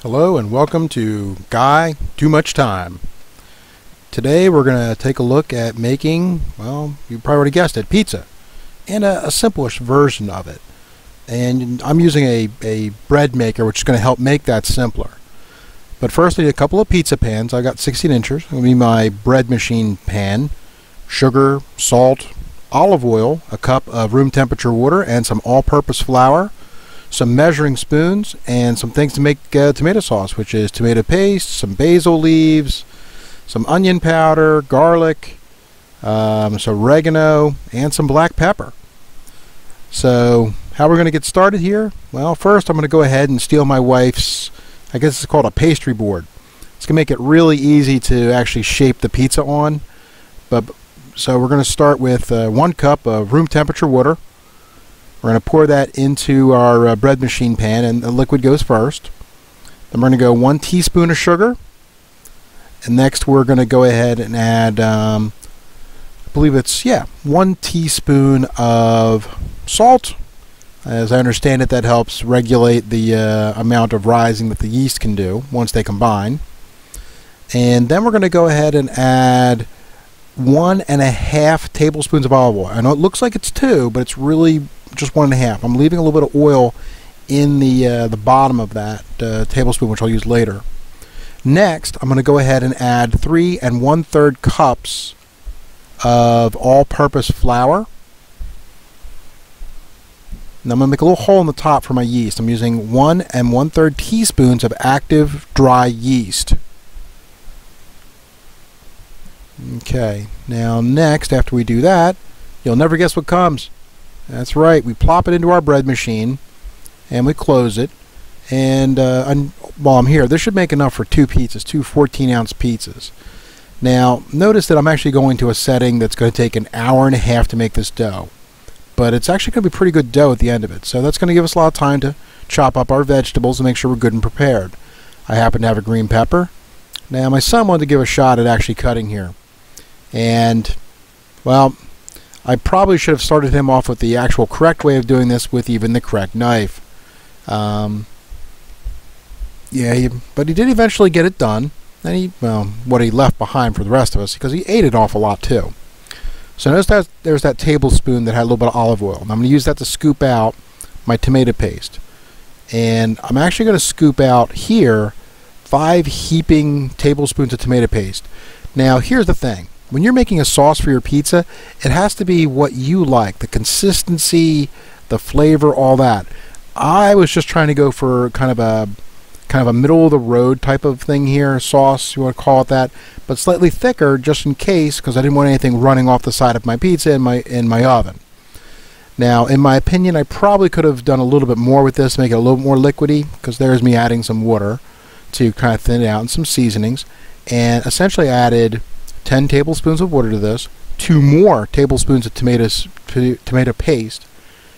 Hello and welcome to Guy Too Much Time. Today we're going to take a look at making, well, you probably already guessed it, pizza, and a simplest version of it. And I'm using a bread maker which is going to help make that simpler. But first I need a couple of pizza pans. I got 16 inches. It's going to be my bread machine pan, sugar, salt, olive oil, a cup of room temperature water, and some all-purpose flour, some measuring spoons, and some things to make tomato sauce, which is tomato paste, some basil leaves, some onion powder, garlic, some oregano, and some black pepper. So how we're going to get started here? Well, first I'm going to go ahead and steal my wife's, I guess it's called a pastry board. It's going to make it really easy to actually shape the pizza on. So we're going to start with 1 cup of room temperature water. We're going to pour that into our bread machine pan, and the liquid goes first. Then we're going to go 1 teaspoon of sugar. And next we're going to go ahead and add, I believe it's, 1 teaspoon of salt. As I understand it, that helps regulate the amount of rising that the yeast can do once they combine. And then we're going to go ahead and add 1.5 tablespoons of olive oil. I know it looks like it's 2, but it's really just 1.5. I'm leaving a little bit of oil in the bottom of that tablespoon, which I'll use later. Next, I'm going to go ahead and add 3 1/3 cups of all-purpose flour. And I'm going to make a little hole in the top for my yeast. I'm using 1 1/3 teaspoons of active dry yeast. Okay, now next, after we do that, you'll never guess what comes. That's right, we plop it into our bread machine and we close it. And while I'm here, this should make enough for 2 pizzas, 2 14-ounce pizzas. Now, notice that I'm actually going to a setting that's going to take 1.5 hours to make this dough. But it's actually going to be pretty good dough at the end of it. So that's going to give us a lot of time to chop up our vegetables and make sure we're good and prepared. I happen to have a green pepper. Now, my son wanted to give a shot at actually cutting here. And, well, I probably should have started him off with the actual correct way of doing this with even the correct knife. But he did eventually get it done. And what he left behind for the rest of us, because he ate it awful lot too. So notice that there's that tablespoon that had a little bit of olive oil. And I'm going to use that to scoop out my tomato paste. And I'm actually going to scoop out here 5 heaping tablespoons of tomato paste. Now here's the thing. When you're making a sauce for your pizza, it has to be what you like, the consistency, the flavor, all that. I was just trying to go for kind of a middle of the road type of thing here, sauce, you want to call it that, but slightly thicker just in case, because I didn't want anything running off the side of my pizza in my oven. Now, in my opinion, I probably could have done a little bit more with this, make it a little more liquidy, because there's me adding some water to kind of thin it out and some seasonings, and essentially added 10 tablespoons of water to this, 2 more tablespoons of tomato paste,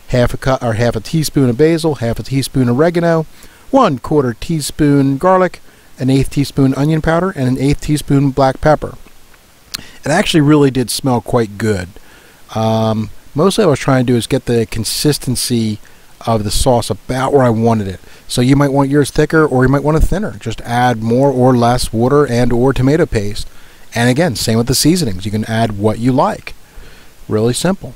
half a teaspoon of basil, half a teaspoon of oregano, 1/4 teaspoon garlic, 1/8 teaspoon onion powder, and 1/8 teaspoon black pepper. It actually really did smell quite good. Mostly what I was trying to do is get the consistency of the sauce about where I wanted it. So you might want yours thicker, or you might want it thinner. Just add more or less water and or tomato paste. And again, same with the seasonings. You can add what you like. Really simple.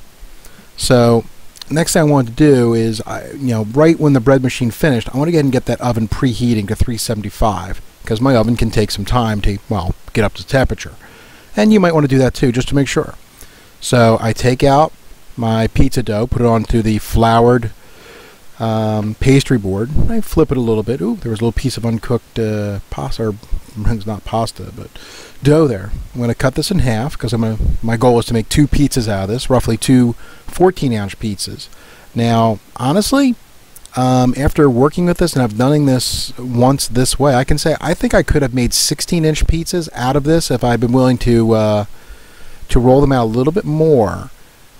So next thing I wanted to do is, right when the bread machine finished, I want to go ahead and get that oven preheating to 375, because my oven can take some time to, get up to temperature. And you might want to do that too, just to make sure. So I take out my pizza dough, put it onto the floured pastry board. I flip it a little bit. Ooh, there was a little piece of uncooked pasta, or it's not pasta, but dough there. I'm going to cut this in half, because my goal is to make 2 pizzas out of this, roughly 2 14-ounce pizzas. Now, honestly, after working with this, and I've done this once this way, I can say I think I could have made 16-inch pizzas out of this if I'd been willing to roll them out a little bit more.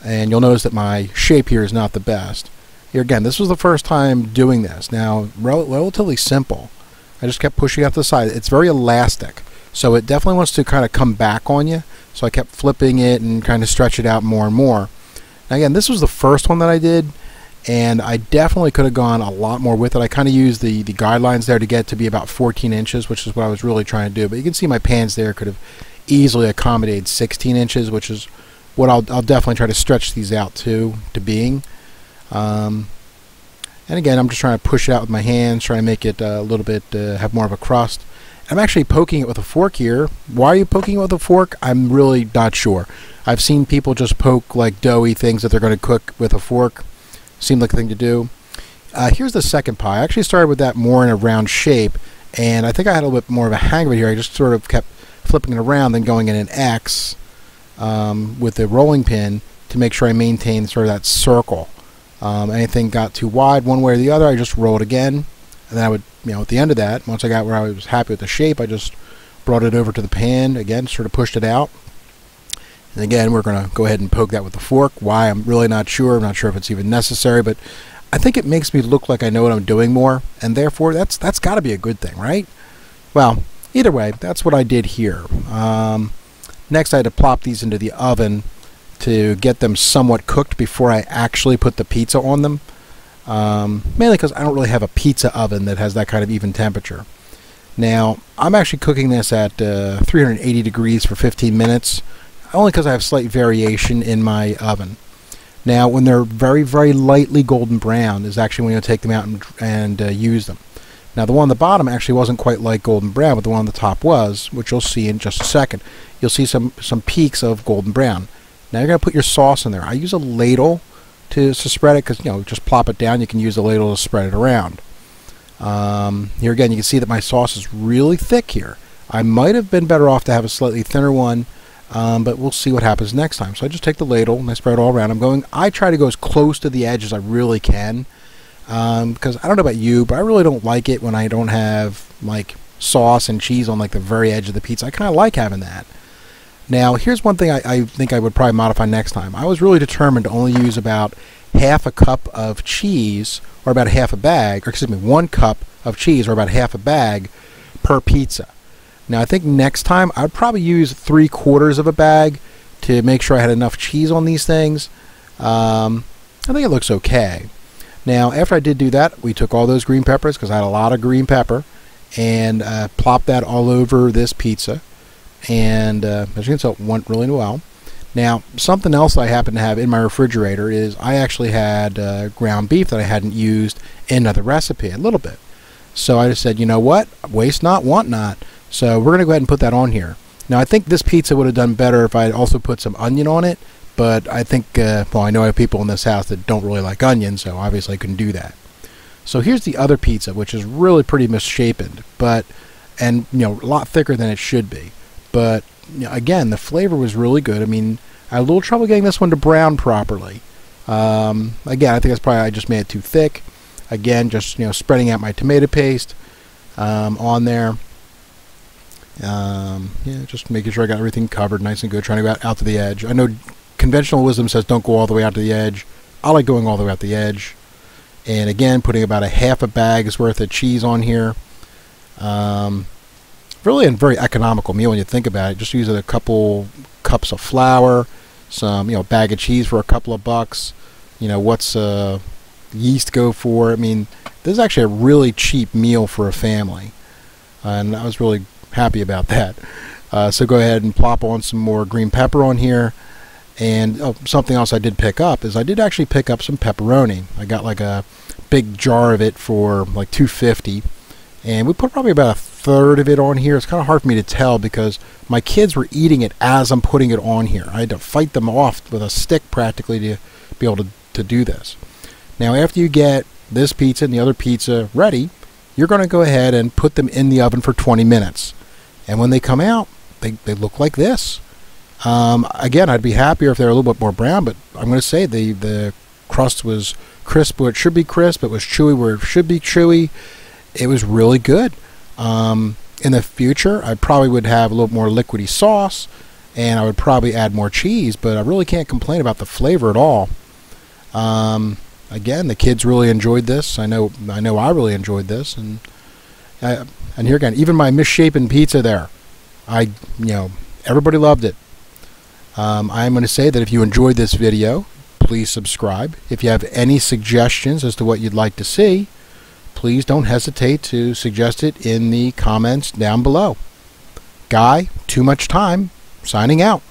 And you'll notice that my shape here is not the best. Here again, this was the first time doing this. Now, relatively simple. I just kept pushing out to the side. It's very elastic, so it definitely wants to kind of come back on you. So I kept flipping it and kind of stretch it out more and more. Now again, this was the first one that I did, and I definitely could have gone a lot more with it. I kind of used the guidelines there to get to be about 14 inches, which is what I was really trying to do. But you can see my pans there could have easily accommodated 16 inches, which is what I'll definitely try to stretch these out to being. And again, I'm just trying to push it out with my hands, trying to make it a little bit have more of a crust. I'm actually poking it with a fork here. Why are you poking it with a fork? I'm really not sure. I've seen people just poke like doughy things that they're going to cook with a fork. Seemed like a thing to do. Here's the second pie. I actually started with that more in a round shape, and I think I had a little bit more of a hang of it here. I just sort of kept flipping it around, then going in an X with the rolling pin to make sure I maintained sort of that circle. Anything got too wide one way or the other, I just roll it again, and then I would, at the end of that, once I got where I was happy with the shape, I just brought it over to the pan again, sort of pushed it out. And again, we're going to go ahead and poke that with the fork. Why? I'm really not sure. I'm not sure if it's even necessary, but I think it makes me look like I know what I'm doing more, and therefore that's got to be a good thing, right? Well, either way, that's what I did here. Next, I had to plop these into the oven to get them somewhat cooked before I actually put the pizza on them. Mainly because I don't really have a pizza oven that has that kind of even temperature. Now, I'm actually cooking this at 380 degrees for 15 minutes, only because I have slight variation in my oven. Now, when they're very, very lightly golden brown is actually when you'll take them out and use them. Now, the one on the bottom actually wasn't quite light golden brown, but the one on the top was, which you'll see in just a second. You'll see some peaks of golden brown. Now, you're going to put your sauce in there. I use a ladle to spread it because, just plop it down. You can use the ladle to spread it around. Here again, you can see that my sauce is really thick here. I might have been better off to have a slightly thinner one, but we'll see what happens next time. So I just take the ladle and I spread it all around. I try to go as close to the edge as I really can, because I don't know about you, but I really don't like it when I don't have like sauce and cheese on like the very edge of the pizza. I kind of like having that. Now, here's one thing I think I would probably modify next time. I was really determined to only use about half a cup of cheese, or about half a bag, or excuse me, 1 cup of cheese, or about half a bag per pizza. Now, I think next time I'd probably use 3/4 of a bag to make sure I had enough cheese on these things. I think it looks okay. Now, after I did do that, we took all those green peppers, because I had a lot of green pepper, and plopped that all over this pizza. And as you can tell, it went really well. Now, something else I happen to have in my refrigerator is I actually had ground beef that I hadn't used in another recipe a little bit. So I just said, you know what? Waste not, want not. So we're going to go ahead and put that on here. Now, I think this pizza would have done better if I had also put some onion on it. But I think, well, I know I have people in this house that don't really like onion, so obviously I couldn't do that. So here's the other pizza, which is really pretty misshapen, and a lot thicker than it should be. But again, the flavor was really good. I mean, I had a little trouble getting this one to brown properly. Again, I think that's probably I just made it too thick. Again, just spreading out my tomato paste on there. Just making sure I got everything covered nice and good, trying to go out to the edge. I know conventional wisdom says don't go all the way out to the edge. I like going all the way out to the edge. And again, putting about a half a bag's worth of cheese on here. Really a very economical meal when you think about it. Just using a couple cups of flour, some bag of cheese for a couple of bucks. What's yeast go for? I mean, this is actually a really cheap meal for a family, and I was really happy about that. So go ahead and plop on some more green pepper on here. And something else I did pick up is I did actually pick up some pepperoni. I got like a big jar of it for like $2.50. And we put probably about 1/3 of it on here. It's kind of hard for me to tell because my kids were eating it as I'm putting it on here. I had to fight them off with a stick practically to be able to do this. Now, after you get this pizza and the other pizza ready, you're going to go ahead and put them in the oven for 20 minutes. And when they come out, they look like this. Again, I'd be happier if they were a little bit more brown, but I'm going to say the crust was crisp where it should be crisp. It was chewy where it should be chewy. It was really good. In the future, I probably would have a little more liquidy sauce, and I would probably add more cheese, but I really can't complain about the flavor at all. Again, the kids really enjoyed this. I know I really enjoyed this, and here again, even my misshapen pizza there, everybody loved it. I'm going to say that if you enjoyed this video, please subscribe. If you have any suggestions as to what you'd like to see, please don't hesitate to suggest it in the comments down below. Guy, Too Much Time, signing out.